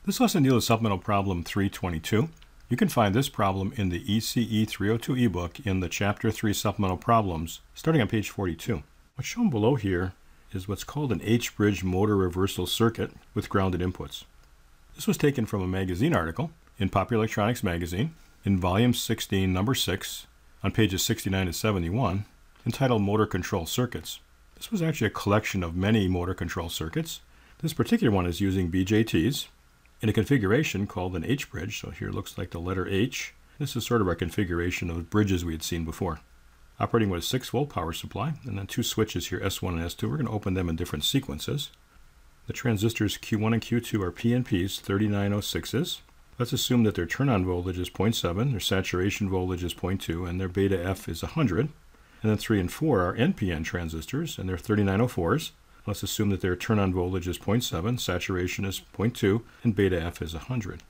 This lesson deals with supplemental problem 322. You can find this problem in the ECE302 ebook in the Chapter 3 Supplemental Problems, starting on page 42. What's shown below here is what's called an H-bridge motor reversal circuit with grounded inputs. This was taken from a magazine article in Popular Electronics magazine in volume 16, number 6, on pages 69 to 71, entitled Motor Control Circuits. This was actually a collection of many motor control circuits. This particular one is using BJTs in a configuration called an H-bridge. So here it looks like the letter H. This is sort of our configuration of bridges we had seen before. Operating with a 6-volt power supply, and then two switches here, S1 and S2. We're going to open them in different sequences. The transistors Q1 and Q2 are PNPs, 3906s. Let's assume that their turn-on voltage is 0.7, their saturation voltage is 0.2, and their beta F is 100. And then 3 and 4 are NPN transistors, and they're 3904s. Let's assume that their turn-on voltage is 0.7, saturation is 0.2, and beta F is 100.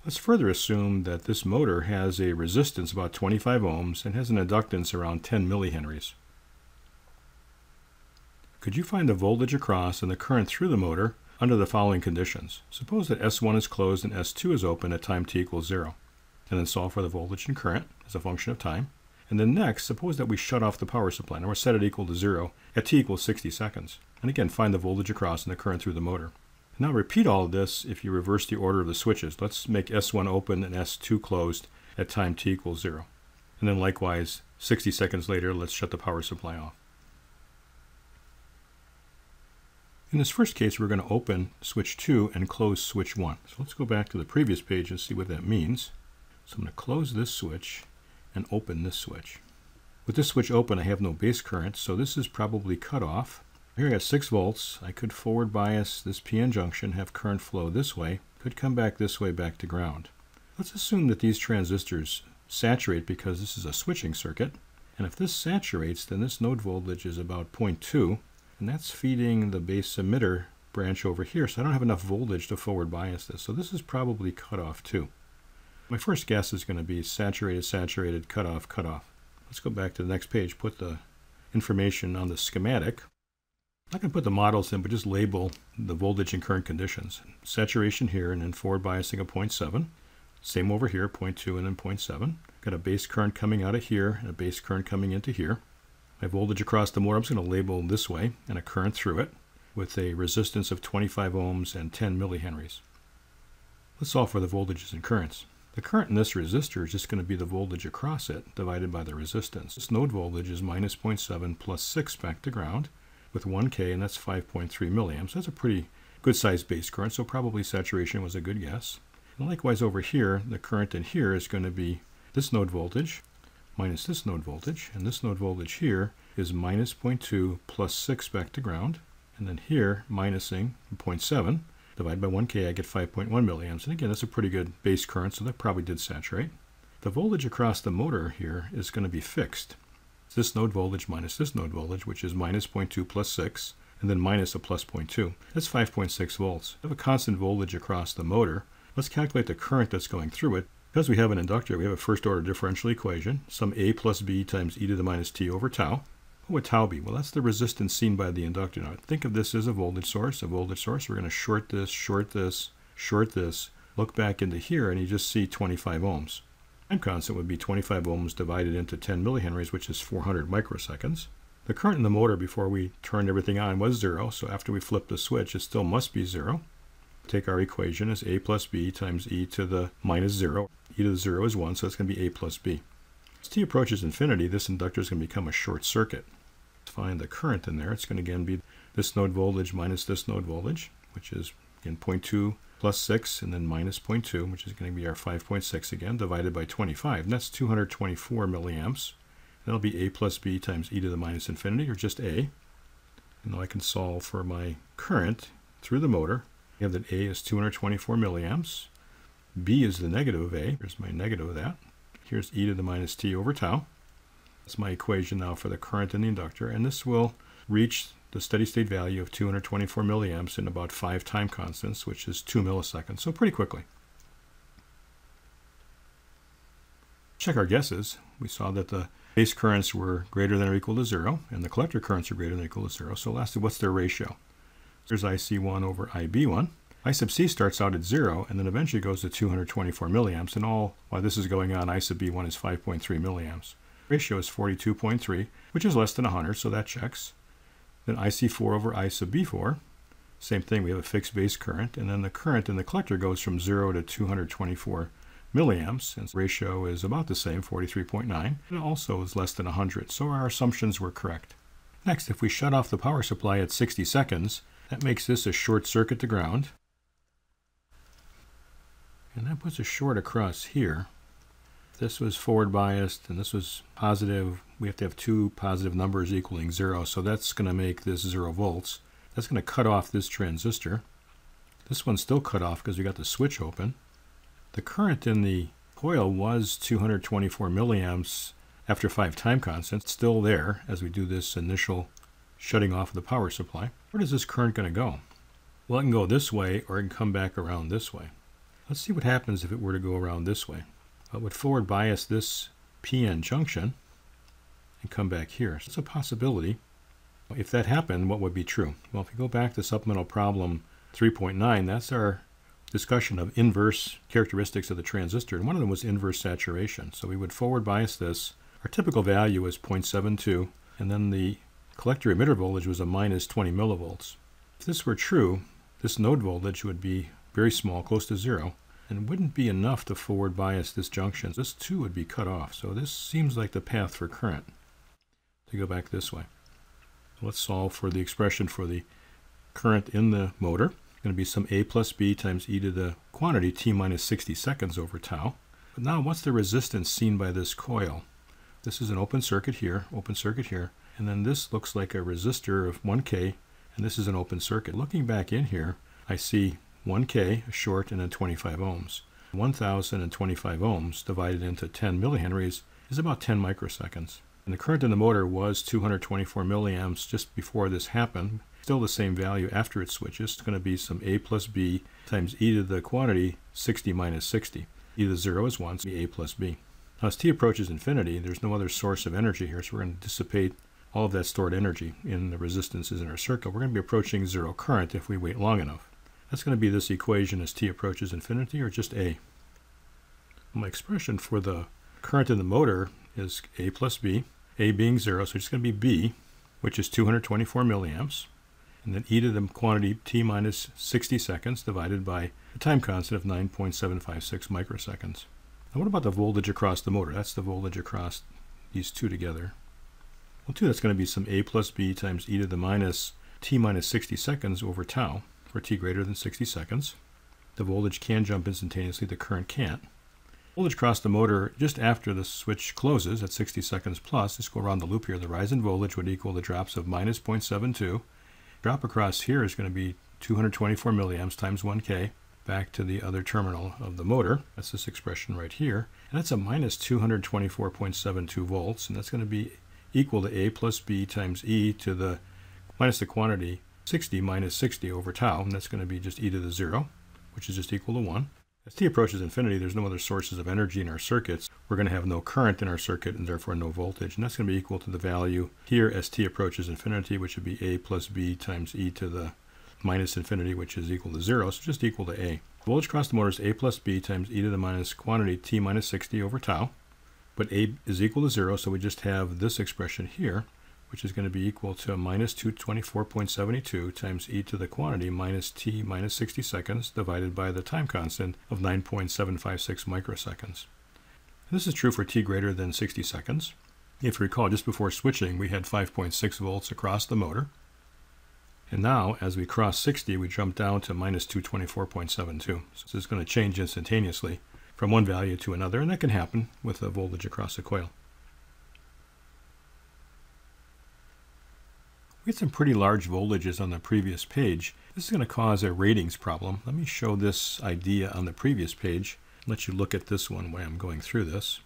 Let's further assume that this motor has a resistance about 25 ohms and has an inductance around 10 millihenries. Could you find the voltage across and the current through the motor under the following conditions? Suppose that S1 is closed and S2 is open at time t equals 0. And then solve for the voltage and current as a function of time. And then next, suppose that we shut off the power supply and we're set it equal to 0 at t equals 60 seconds. And again, find the voltage across and the current through the motor. Now repeat all of this if you reverse the order of the switches. Let's make S1 open and S2 closed at time t equals 0. And then likewise, 60 seconds later, let's shut the power supply off. In this first case, we're going to open switch 2 and close switch 1. So let's go back to the previous page and see what that means. So I'm going to close this switch and open this switch. With this switch open, I have no base current, so this is probably cut off. Here I got 6 volts. I could forward bias this PN junction, have current flow this way, could come back this way back to ground. Let's assume that these transistors saturate because this is a switching circuit. And if this saturates, then this node voltage is about 0.2, and that's feeding the base emitter branch over here, so I don't have enough voltage to forward bias this. So this is probably cut off too. My first guess is going to be saturated, saturated, cut off, cut off. Let's go back to the next page, put the information on the schematic. I can put the models in, but just label the voltage and current conditions. Saturation here, and then forward biasing of 0.7. Same over here, 0.2 and then 0.7. Got a base current coming out of here, and a base current coming into here. My voltage across the motor, I'm just going to label this way, and a current through it, with a resistance of 25 ohms and 10 millihenries. Let's solve for the voltages and currents. The current in this resistor is just going to be the voltage across it divided by the resistance. This node voltage is minus 0.7 plus 6 back to ground with 1K, and that's 5.3 milliamps. That's a pretty good sized base current, so probably saturation was a good guess. And likewise over here, the current in here is going to be this node voltage minus this node voltage, and this node voltage here is minus 0.2 plus 6 back to ground, and then here minusing 0.7. Divided by 1K, I get 5.1 milliamps. And again, that's a pretty good base current, so that probably did saturate. The voltage across the motor here is going to be fixed. It's this node voltage minus this node voltage, which is minus 0.2 plus 6, and then minus a plus 0.2. That's 5.6 volts. I have a constant voltage across the motor. Let's calculate the current that's going through it. Because we have an inductor, we have a first-order differential equation, some A plus B times e to the minus t over tau. What would tau be? Well, that's the resistance seen by the inductor. Now, think of this as a voltage source. We're going to short this, short this, short this, look back into here, and you just see 25 ohms. Time constant would be 25 ohms divided into 10 millihenries, which is 400 microseconds. The current in the motor before we turned everything on was 0, so after we flip the switch, it still must be 0. Take our equation as A plus B times e to the minus 0. E to the 0 is 1, so it's going to be A plus B. As t approaches infinity, this inductor is going to become a short circuit. Let's find the current in there. It's going to again be this node voltage minus this node voltage, which is again 0.2 plus 6, and then minus 0.2, which is going to be our 5.6 again, divided by 25. And that's 224 milliamps. That'll be A plus B times e to the minus infinity, or just A. And now I can solve for my current through the motor. I have that A is 224 milliamps. B is the negative of A. Here's my negative of that. Here's e to the minus t over tau. That's my equation now for the current in the inductor, and this will reach the steady state value of 224 milliamps in about 5 time constants, which is 2 milliseconds, so pretty quickly. Check our guesses. We saw that the base currents were greater than or equal to 0, and the collector currents are greater than or equal to 0, so lastly, what's their ratio? There's IC1 over IB1. I sub C starts out at 0 and then eventually goes to 224 milliamps, and all while this is going on, I sub B1 is 5.3 milliamps. Ratio is 42.3, which is less than 100, so that checks. Then IC4 over I sub B4, same thing, we have a fixed base current, and then the current in the collector goes from 0 to 224 milliamps, and the ratio is about the same, 43.9, and it also is less than 100, so our assumptions were correct. Next, if we shut off the power supply at 60 seconds, that makes this a short circuit to ground, and that puts a short across here. If this was forward biased and this was positive, we have to have two positive numbers equaling 0, so that's going to make this 0 volts. That's going to cut off this transistor. This one's still cut off because we got the switch open. The current in the coil was 224 milliamps after 5 time constants, still there as we do this initial shutting off of the power supply. Where is this current going to go? Well, it can go this way or it can come back around this way. Let's see what happens if it were to go around this way. It would forward bias this PN junction and come back here. So it's a possibility. If that happened, what would be true? Well, if you go back to supplemental problem 3.9, that's our discussion of inverse characteristics of the transistor, and one of them was inverse saturation. So we would forward bias this. Our typical value is 0.72, and then the collector emitter voltage was a minus 20 millivolts. If this were true, this node voltage would be very small, close to 0, and wouldn't be enough to forward bias this junction. This too would be cut off, so this seems like the path for current to go back this way. Let's solve for the expression for the current in the motor. It's going to be some A plus B times e to the quantity t minus 60 seconds over tau. But now what's the resistance seen by this coil? This is an open circuit here, and then this looks like a resistor of 1K, and this is an open circuit. Looking back in here, I see 1K, a short, and then 25 ohms. 1,025 ohms divided into 10 millihenries is about 10 microseconds. And the current in the motor was 224 milliamps just before this happened. Still the same value after it switches. It's going to be some A plus B times e to the quantity 60 minus 60. E to the 0 is 1, so A plus B. Now as t approaches infinity, there's no other source of energy here, so we're going to dissipate all of that stored energy in the resistances in our circuit. We're going to be approaching 0 current if we wait long enough. That's going to be this equation as t approaches infinity, or just A. My expression for the current in the motor is A plus B, A being 0, so it's going to be B, which is 224 milliamps, and then e to the quantity t minus 60 seconds divided by the time constant of 9.756 microseconds. Now what about the voltage across the motor? That's the voltage across these two together. Well, that's going to be some A plus B times e to the minus t minus 60 seconds over tau for t greater than 60 seconds. The voltage can jump instantaneously, the current can't. Voltage across the motor just after the switch closes at 60 seconds plus, let's go around the loop here, the rise in voltage would equal the drops of minus 0.72. Drop across here is going to be 224 milliamps times 1K back to the other terminal of the motor. That's this expression right here. And that's a minus 224.72 volts, and that's going to be equal to A plus B times e to the minus the quantity 60 minus 60 over tau, and that's going to be just e to the 0, which is just equal to 1. As t approaches infinity, there's no other sources of energy in our circuits. We're going to have no current in our circuit and therefore no voltage. And that's going to be equal to the value here as t approaches infinity, which would be A plus B times e to the minus infinity, which is equal to 0, so just equal to A. Voltage across the motor is A plus B times e to the minus quantity t minus 60 over tau. But A is equal to 0, so we just have this expression here, which is going to be equal to minus 224.72 times e to the quantity minus t minus 60 seconds divided by the time constant of 9.756 microseconds. And this is true for t greater than 60 seconds. If you recall, just before switching, we had 5.6 volts across the motor. And now, as we cross 60, we jump down to minus 224.72. So this is going to change instantaneously from one value to another, and that can happen with the voltage across the coil. We had some pretty large voltages on the previous page. This is going to cause a ratings problem. Let me show this idea on the previous page and let you look at this one when I'm going through this.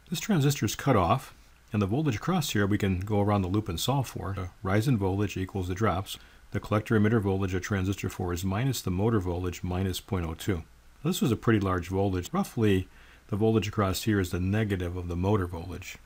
This transistor is cut off, and the voltage across here we can go around the loop and solve for. The rise in voltage equals the drops. The collector emitter voltage of transistor 4 is minus the motor voltage minus 0.02. This was a pretty large voltage. Roughly, the voltage across here is the negative of the motor voltage.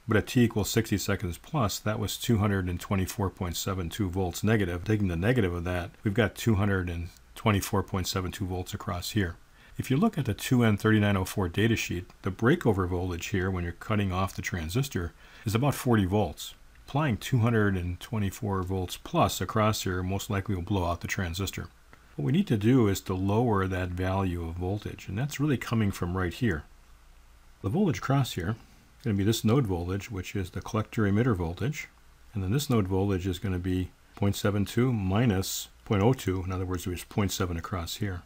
But at t equals 60 seconds plus, that was 224.72 volts negative. Taking the negative of that, we've got 200 and 224.72 volts across here. If you look at the 2N3904 datasheet, the breakover voltage here when you're cutting off the transistor is about 40 volts. Applying 224 volts plus across here most likely will blow out the transistor. What we need to do is to lower that value of voltage, and that's really coming from right here. The voltage across here is going to be this node voltage, which is the collector emitter voltage, and then this node voltage is going to be 0.72 minus 0.02, in other words there's 0.7 across here.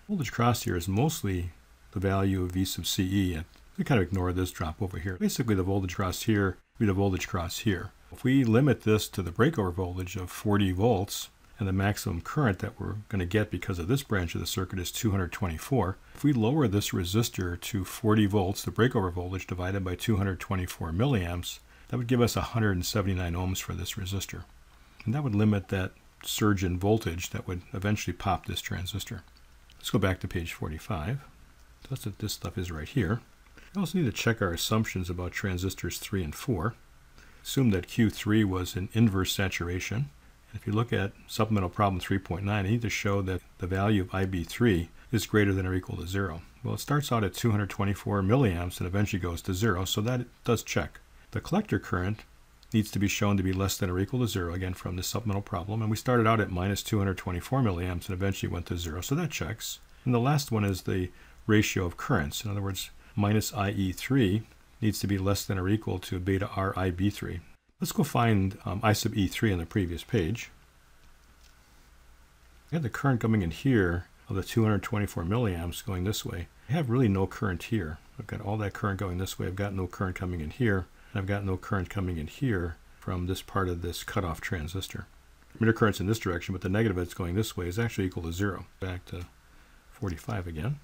Voltage across here is mostly the value of V sub CE, and we kind of ignore this drop over here. Basically the voltage across here will be the voltage across here. If we limit this to the breakover voltage of 40 volts, and the maximum current that we're going to get because of this branch of the circuit is 224. If we lower this resistor to 40 volts, the breakover voltage divided by 224 milliamps, that would give us 179 ohms for this resistor. And that would limit that surge in voltage that would eventually pop this transistor. Let's go back to page 45. That's what this stuff is right here. We also need to check our assumptions about transistors 3 and 4. Assume that Q3 was an inverse saturation. If you look at supplemental problem 3.9, I need to show that the value of IB3 is greater than or equal to 0. Well, it starts out at 224 milliamps and eventually goes to 0, so that does check. The collector current needs to be shown to be less than or equal to 0, again from the supplemental problem, and we started out at minus 224 milliamps and eventually went to 0, so that checks. And the last one is the ratio of currents. In other words, minus IE3 needs to be less than or equal to beta R IB3. Let's go find I sub E3 on the previous page. I have the current coming in here of the 224 milliamps going this way. I have really no current here. I've got all that current going this way. I've got no current coming in here. And I've got no current coming in here from this part of this cutoff transistor. Emitter current's in this direction, but the negative that's going this way is actually equal to 0. Back to 45 again.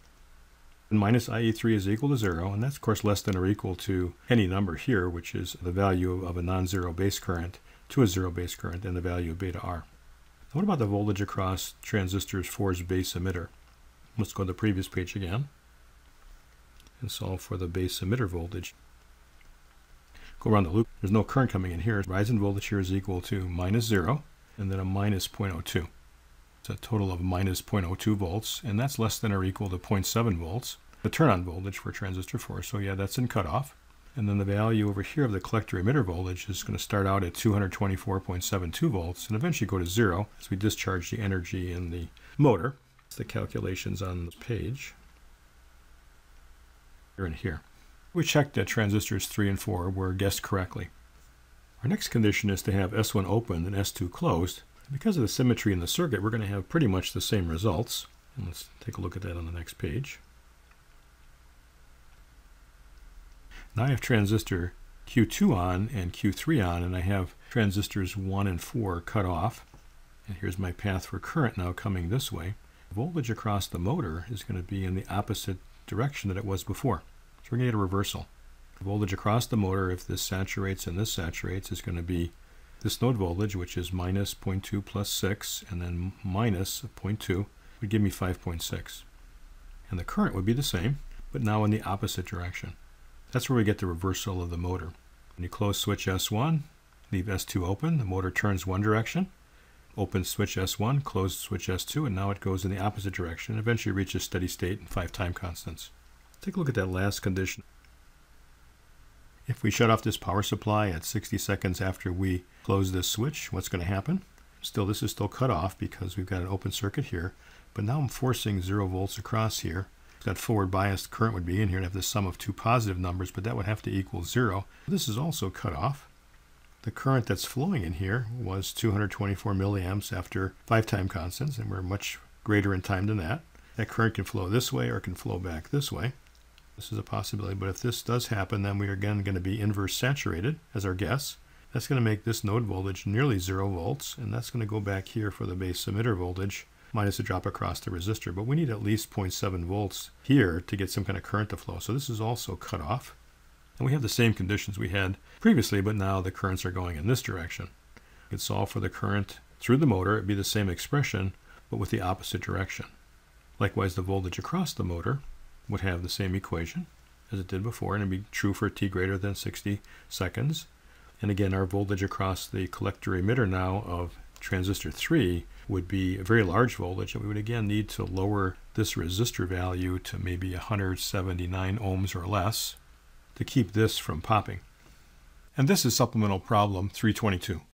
And minus IE3 is equal to 0, and that's of course less than or equal to any number here, which is the value of a non-zero base current to a zero base current and the value of beta R. Now what about the voltage across transistors 4's base emitter? Let's go to the previous page again and solve for the base emitter voltage. Go around the loop. There's no current coming in here. Rise in voltage here is equal to minus 0 and then a minus 0.02. It's a total of minus 0.02 volts, and that's less than or equal to 0.7 volts. The turn-on voltage for transistor 4, so yeah, that's in cutoff. And then the value over here of the collector emitter voltage is going to start out at 224.72 volts and eventually go to 0 as we discharge the energy in the motor. That's the calculations on the page. Here and here. We checked that transistors 3 and 4 were guessed correctly. Our next condition is to have S1 open and S2 closed. Because of the symmetry in the circuit, we're going to have pretty much the same results. And let's take a look at that on the next page. Now I have transistor Q2 on and Q3 on, and I have transistors 1 and 4 cut off. And here's my path for current now coming this way. The voltage across the motor is going to be in the opposite direction that it was before. So we're going to get a reversal. The voltage across the motor, if this saturates and this saturates, is going to be this node voltage, which is minus 0.2 plus 6, and then minus 0.2, would give me 5.6. And the current would be the same, but now in the opposite direction. That's where we get the reversal of the motor. When you close switch S1, leave S2 open, the motor turns one direction, open switch S1, close switch S2, and now it goes in the opposite direction, and eventually reaches steady state in 5 time constants. Take a look at that last condition. If we shut off this power supply at 60 seconds after we close this switch, what's going to happen? This is still cut off because we've got an open circuit here, but now I'm forcing 0 volts across here. That forward biased current would be in here and have the sum of 2 positive numbers, but that would have to equal 0. This is also cut off. The current that's flowing in here was 224 milliamps after 5 time constants, and we're much greater in time than that. That current can flow this way or it can flow back this way. This is a possibility, but if this does happen, then we are again going to be inverse saturated as our guess. That's going to make this node voltage nearly 0 volts, and that's going to go back here for the base emitter voltage, minus a drop across the resistor. But we need at least 0.7 volts here to get some kind of current to flow. So this is also cut off. And we have the same conditions we had previously, but now the currents are going in this direction. We could solve for the current through the motor. It'd be the same expression, but with the opposite direction. Likewise, the voltage across the motor would have the same equation as it did before, and it'd be true for t greater than 60 seconds. And again, our voltage across the collector emitter now of transistor 3 would be a very large voltage, and we would again need to lower this resistor value to maybe 179 ohms or less to keep this from popping. And this is supplemental problem 322.